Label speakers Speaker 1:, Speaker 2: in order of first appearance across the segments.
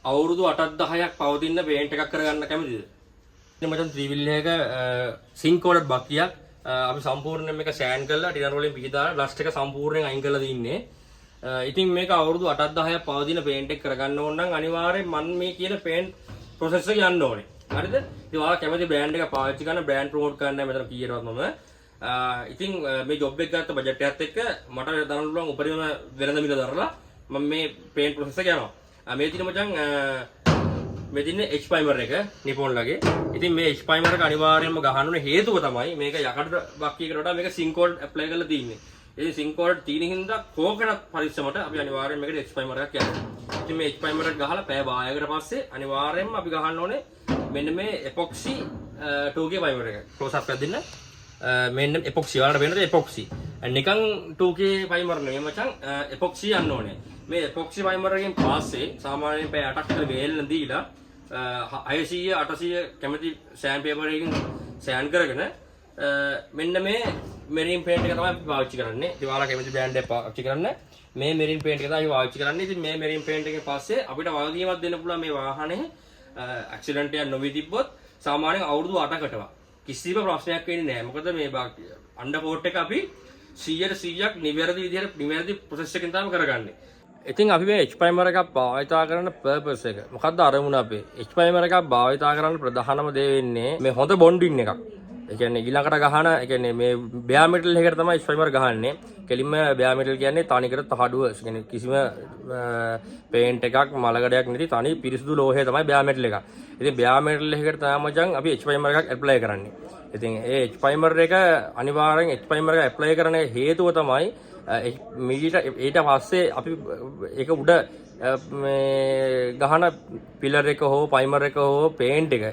Speaker 1: අවුරුදු 8ක් 10ක් පවතින පේන්ට් එකක් කරගන්න කැමතිද? ඉතින් මචං ත්‍රිවිල් එක සිංක් කෝඩඩ් බක්කියක් අපි සම්පූර්ණයෙන් මේක සෑන් කරලා ටිනර් වලින් පිහිදාලා ඩස්ට් එක සම්පූර්ණයෙන් අයින් කරලා දින්නේ. ඉතින් මේක අවුරුදු 8ක් 10ක් පවතින පේන්ට් එක කරගන්න ඕන නම් අනිවාර්යෙන් මම මේ කියන පේන්ට් ප්‍රොසෙස් එක යන්න ඕනේ. හරිද? ඉතින් ඔයාලා කැමති බ්‍රෑන්ඩ් එකක් පාවිච්චි කරන බ්‍රෑන්ඩ් ප්‍රොමෝට් කරන්න මෙතන කීයටවත් මම ඉතින් මේ ජොබ් එක ගත්ත බජට් එකත් එක්ක මට දරන්න පුළුවන් උපරිම වෙළඳ මිල දරලා මම මේ පේන්ට් ප්‍රොසෙස් එක යනවා. මේ තියෙන මචං මේ තියෙන H primer එක නිපොන්ලගේ. ඉතින් මේ H primer එක අනිවාර්යයෙන්ම ගහන්න ඕනේ හේතුව තමයි මේක යකඩ බක්කියකට වඩා මේක සිංක් කෝඩ් ඇප්ලයි කරලා තියෙන්නේ. ඉතින් සිංක් කෝඩ් තියෙන හින්දා කෝකනට් පරිස්සමට අපි අනිවාර්යයෙන් මේකට H primer එකක් යනවා. ඉතින් මේ H primer එක ගහලා පැය භාගයකට පස්සේ අනිවාර්යයෙන්ම අපි ගහන්න ඕනේ මෙන්න මේ epoxy 2K primer එක. close up එකක් දෙන්න. මෙන්න epoxy වලට වෙනද epoxy. නිකන් 2K primer නෙමෙයි මචං epoxy යන්න ඕනේ. මේ epoxy primer එකෙන් පස්සේ සාමාන්‍යයෙන් පැය 8ක් විතර වේලන දීලා 600 800 කැමති සෑන් පේපර් එකකින් සෑන් කරගෙන මෙන්න මේ මෙරින් පේන්ට් එක තමයි පාවිච්චි කරන්නේ. ඉතින් ඔයාලා කැමති බ්‍රෑන්ඩ් එක පාවිච්චි කරන්න. මේ මෙරින් පේන්ට් එක තමයි පාවිච්චි කරන්නේ. ඉතින් මේ මෙරින් පේන්ට් එකෙන් පස්සේ අපිට වගකීමක් දෙන්න පුළුවන් මේ වාහනේ ඇක්සිඩන්ට් එකක් නොවී තිබ්බොත් සාමාන්‍යයෙන් අවුරුදු 8කටවත් කිසිම ප්‍රශ්නයක් වෙන්නේ නැහැ. මොකද මේ අන්ඩර් කෝට් එක අපි 100%ක් නිවැරදි විදිහට නිවැරදි ප්‍රොසෙස් එකකින් තමයි කරගන්නේ. ඉතින් අපි මේ H primer එකක් භාවිතා කරන purpose එක මොකක්ද අරමුණ අපේ H primer එකක් භාවිතා කරන්න ප්‍රධානම දේ වෙන්නේ මේ හොඳ බොන්ඩින් එකක්. ඒ කියන්නේ ඊළඟට ගහන ඒ කියන්නේ මේ bare metal එකකට තමයි H primer ගහන්නේ. කෙලින්ම bare metal කියන්නේ තනිකර තහඩුව. ඒ කියන්නේ කිසිම පේන්ට් එකක් මලකඩයක් නැති තනි පිරිසිදු ලෝහය තමයි bare metal එක. ඉතින් bare metal එකකට තමයි මචං අපි H primer එකක් ඇප්ලයි කරන්නේ. ඉතින් ඒ H primer එක අනිවාර්යෙන් H primer එක ඇප්ලයි කරන හේතුව තමයි ඊට පස්සේ අපි ඒක උඩ මේ ගහන පිලර් එක හෝ පයිමර් එක හෝ පේන්ට් එක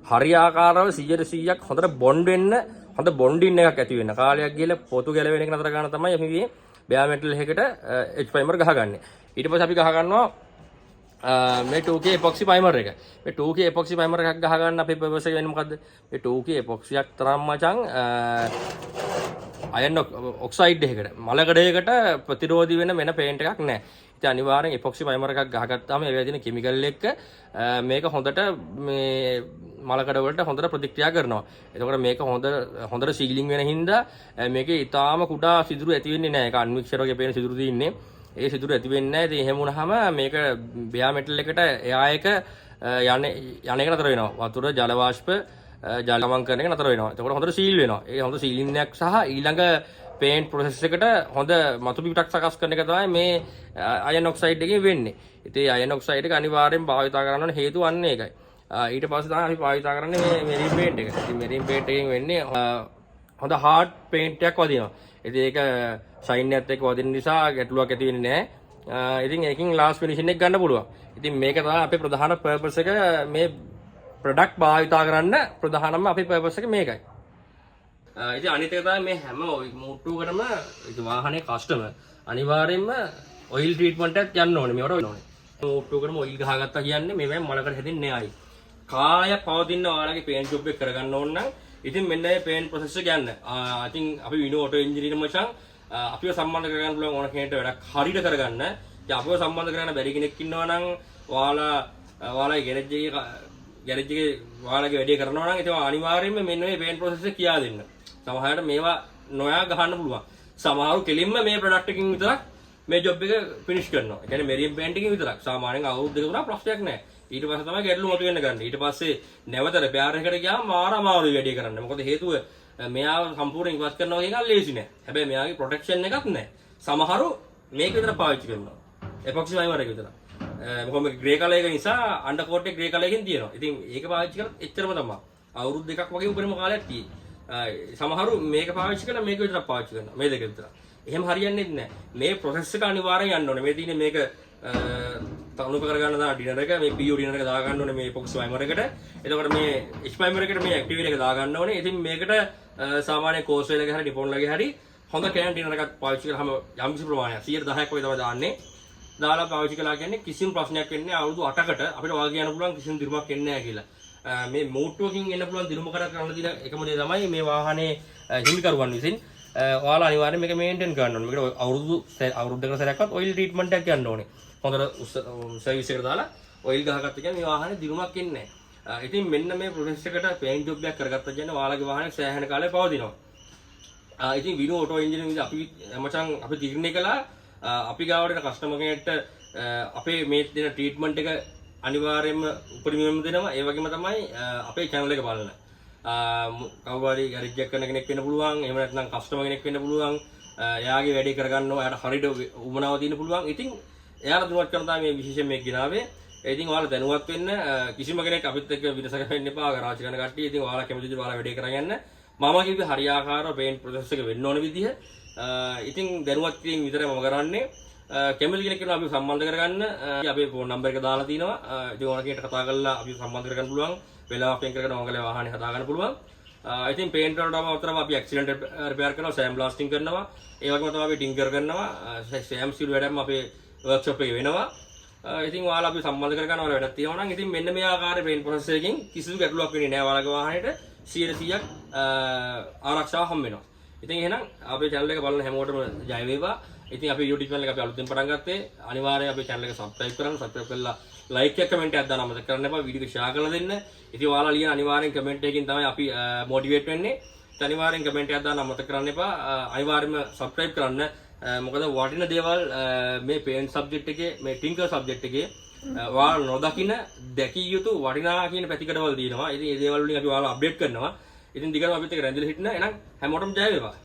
Speaker 1: හරියාකාරව 100%ක් හොඳට බොන්ඩ් වෙන්න හොඳ බොන්ඩින් එකක් ඇති වෙන්න කාලයක් ගිහලා පොතු ගැලවෙන එක නතර ගන්න තමයි අපි මේ bare metal එකකට H primer ගහගන්නේ. ඊට පස්සේ අපි ගහ ගන්නවා මේ 2K epoxy primer එක. මේ 2K epoxy primer එකක් ගහ ගන්න අපේ purpose එක වෙන්නේ මොකද්ද? මේ 2K epoxy එකක් තරම් මචං අයන් ඔක්සයිඩ් එකකට මලකඩයකට ප්‍රතිරෝධී වෙන පේන්ට් එකක් නැහැ. ඉතින් අනිවාර්යෙන් epoxy primer එකක් ගහගත්තාම ඒවැය තියෙන කිමිකල් එක්ක මේක හොඳට මේ මලකඩ වලට හොඳට ප්‍රතික්‍රියා කරනවා. එතකොට මේක හොඳට සීලිං වෙන හින්දා මේකේ ඊටාම කුඩා සිදුරු ඇති වෙන්නේ නැහැ. ඒක අන්මික්සර් වගේ පේන සිදුරු තියෙන්නේ. ඒ සිදුරු ඇති වෙන්නේ නැහැ. ඉතින් එහෙම වුණාම මේක bare metal එකට එයා එක යන එක නතර වෙනවා. වතුර ජල වාෂ්ප ජලමං කරන එක නතර වෙනවා. එතකොට හොඳට සීල් වෙනවා. ඒ හොඳ සීලින් එකක් සහ ඊළඟ පේන්ට් ප්‍රොසෙස් එකට හොඳ මතු පිටක් සකස් කරන එක තමයි මේ අයන් ඔක්සයිඩ් එකෙන් වෙන්නේ. ඉතින් අයන් ඔක්සයිඩ් එක අනිවාර්යෙන් භාවිතා කරන්න ඕනේ හේතුව අන්න ඒකයි. ඊට පස්සේ තමයි අපි භාවිතා කරන්නේ මේ මෙරින් පේන්ට් එක. ඉතින් මෙරින් පේන්ට් එකෙන් වෙන්නේ හොඳ හાર્ඩ් පේන්ට් එකක් වදිනවා. ඉතින් ඒක ෂයින් එකත් එක්ක වදින නිසා ගැටලුවක් ඇති වෙන්නේ නැහැ. ඉතින් ඒකෙන් ලාස්ට් ෆිනිෂින් එක ගන්න පුළුවන්. ඉතින් මේක තමයි අපේ ප්‍රධාන පර්පස් එක මේ ප්‍රොඩක්ට් භාවිතා කරන්න ප්‍රධානම අපේ පර්පස් එක මේකයි. ඉතින් අනිත් එක තමයි මේ හැම මෝට්ටුවකටම වාහනේ කස්ටමර් අනිවාර්යයෙන්ම ඔයිල් ට්‍රීට්මන්ට් එකක් යන්න ඕනේ. මේවට ඕනේ. මෝට්ටුවකටම ඔයිල් ගහගත්තා කියන්නේ මේවෙන් මලකට හැදෙන්නේ නැහැ. කාය පවතින ඔයාලගේ පේන්ට් ජොබ් එක කරගන්න ඕන නම් ඉතින් මෙන්න මේ පේන්ට් ප්‍රොසෙස් එක යන්න. ඉතින් අපි විනෝ ඔටෝ එන්ජිනියර් මචං අපිව සම්බන්ධ කරගන්න පුළුවන් ඕන කෙනෙක්ට වැඩක් හරියට කරගන්න. ඉතින් අපිව සම්බන්ධ කරගන්න බැරි කෙනෙක් ඉන්නවා නම් ඔයාලගේ ගෑරේජ් එකේ ඔයාලගේ වැඩේ කරනවා නම් ඉතින් අනිවාර්යයෙන්ම මෙන්න මේ පේන්ට් ප්‍රොසෙස් එක කියා දෙන්න. සමහරවිට මේවා නොයා ගහන්න පුළුවන්. සමහරු කෙලින්ම මේ ප්‍රොඩක්ට් එකකින් විතරක් මේ ජොබ් එක ෆිනිෂ් කරනවා. ඒ කියන්නේ මෙරියම් පේන්ට් එකකින් විතරක්. සාමාන්‍යයෙන් අවුරුදු දෙක තුනක් ප්‍රශ්නයක් නැහැ. ඊට පස්සේ තමයි ගැටලු මතුවෙන්න ගන්න. ඊට පස්සේ නැවත රිපෙයාර් එකකට ගියාම අමාරුයි වැඩේ කරන්න. මොකද හේතුව මෙයා සම්පූර්ණයෙන් ඉවත් කරනවා කියන එක ලේසි නෑ. හැබැයි මෙයාගේ ප්‍රොටෙක්ෂන් එකක් නැහැ. සමහරු මේක විතර පාවිච්චි කරනවා. එපොක්සි primer එක විතර. මොකද මේ ග්‍රේ කලර් එක නිසා අන්ඩර් කෝට් එක ග්‍රේ කලර් එකකින් තියෙනවා. ඉතින් ඒක පාවිච්චි කරලා එච්චරම තමයි. අවුරුදු දෙකක් වගේ උපරිම කාලයක් තියෙයි. සමහරු මේක පාවිච්චි කරලා මේක විතරක් පාවිච්චි කරනවා. මේ දෙක විතර. එහෙම හරියන්නේ නැහැ. මේ ප්‍රොසෙස් එක අනිවාර්යෙන් යන්න ඕනේ. මේ තියෙන්නේ මේක තනුප කරගන්න දා ඩිනර් එක මේ PU ඩිනර් එක දාගන්න ඕනේ මේ epoxy primer එකට. එතකොට මේ H primer එකට මේ activate එක දාගන්න ඕනේ. ඉතින් මේකට සාමාන්‍ය කෝස් වේල එක හරි ඩිපොන් ලගේ හරි හොඳ කෑන් ඩිනර් එකක් පාවිච්චි කරාම යම්කිසි ප්‍රමාණයක් 110ක් වගේ තමයි දාන්නේ. දාලා පාවිච්චි කළා කියන්නේ කිසිම ප්‍රශ්නයක් වෙන්නේ නැහැ. අවුරුදු 8කට අපිට වාගේ යන්න පුළුවන් කිසිම දිනුමක් එන්නේ නැහැ කියලා. මේ මෝට්ටුවකින් එන්න පුළුවන් දිනුමකට කරන්න දින එකම දේ තමයි මේ වාහනේ හිමිකරුවන් විසින් ඔයාලා අනිවාර්යයෙන් මේක මේන්ටේන් කරන්න ඕනේ. මේකට අවුරුද්දකට සැරයක්වත් ඔයිල් ට්‍රීට්මන්ට් එකක් යන්න ඕනේ. හොඳට සර්විස් එකට දාලා ඔයිල් ගහගත්ත කියන්නේ මේ වාහනේ දිනුමක් එන්නේ නැහැ. ඉතින් මෙන්න මේ ප්‍රොසෙස් එකට පේන්ට් ජොබ් එකක් කරගත්ත කියන්නේ ඔයාලගේ වාහනේ සෑහෙන කාලයක් පවතිනවා. ඉතින් විනු ඔටෝ එන්ජින් විදිහට අපි මචං අපි තීරණය කළා අපි ගාවට එන කස්ටමර් කෙනෙක්ට අපේ මේ දෙන ට්‍රීට්මන්ට් එක අනිවාර්යයෙන්ම උපරිමයෙන්ම දෙනවා. ඒ වගේම තමයි අපේ channel එක බලන්න. කවුරු හරි ගෑරේජ් එකක් කරන කෙනෙක් වෙන්න පුළුවන්. එහෙම නැත්නම් කස්ටමර් කෙනෙක් වෙන්න පුළුවන්. එයාගේ වැඩේ කරගන්නවා. එයාට හරියට උමනාව තියෙන්න පුළුවන්. ඉතින් එයාලා දුවත් කරන තමයි මේ විශේෂයෙන් මේක ගෙනාවේ. ඉතින් ඔයාලා දැනුවත් වෙන්න කිසිම කෙනෙක් අපිත් එක්ක විදසක වෙන්න එපා. ගරාජ් කරන කට්ටිය. ඉතින් ඔයාලා කැමති විදිහට ඔයාලා වැඩේ කරගෙන යන්න. මම කිව්වේ හරියාකාරව පේන්ට් ප්‍රොසෙස් එක වෙන්න ඕන විදිහ. ඉතින් දැනුවත් කිරීම විතරයි මම කරන්නේ. කැමති කෙනෙක් කෙනා අපි සම්බන්ධ කරගන්න අපේ ෆෝන් නම්බර් එක දාලා තිනවා. ඉතින් ඕන කෙනෙක්ට කතා කරලා අපි සම්බන්ධ කරගන්න පුළුවන්. වෙලාවක් වෙන් කරගෙන ඕගොල්ලෝ වාහනේ හදා ගන්න පුළුවන්. ඉතින් පේන්ට් වලටම අතරම අපි ඇක්සිඩන්ට් රිපෙයාර් කරනවා, සෑම් බ්ලාස්ටිං කරනවා. ඒ වගේම තමයි අපි ටින්කර් කරනවා. සෑම් සීල් වැඩම අපේ වර්ක්ෂොප් එකේ වෙනවා. ඉතින් ඔයාලා අපි සම්බන්ධ කරගන්න ඔයාලා වැඩක් තියෙනවා නම් ඉතින් මෙන්න මේ ආකාරයේ පේන්ට් ප්‍රොසෙස් එකකින් කිසිදු ගැටලුවක් වෙන්නේ නැහැ. ඔයාලගේ වාහනේට 100%ක් ආරක්ෂාව හම්බ වෙනවා. ඉතින් එහෙනම් අපේ channel එක බලන හැමෝටම ජය වේවා. ඉතින් අපේ YouTube channel එක අපි අලුතෙන් පටන් ගත්තේ. අනිවාර්යයෙන් අපේ channel එක subscribe කරන්න. subscribe කරලා like එක comment එකක් දාන්න අමතක කරන්න එපා. වීඩියෝ එක share කරලා දෙන්න. ඉතින් ඔයාලා ලියන අනිවාර්යෙන් comment එකකින් තමයි අපි motivate වෙන්නේ. ඉතින් අනිවාර්යෙන් comment එකක් දාන්න අමතක කරන්න එපා. අනිවාර්යයෙන්ම subscribe කරන්න. මොකද වටින දේවල් මේ paint subject එකේ මේ tinker subject එකේ ඔයාලා නොදකින දැකිය යුතු වටිනා කියන පැතිකඩවල තියෙනවා. ඉතින් මේ දේවල් වලින් අපි ඔයාලා අප්ඩේට් කරනවා. ඉතින් දිගටම අපිත් එක්ක රැඳිලා හිටින්න. එහෙනම් හැමෝටම ජය වේවා.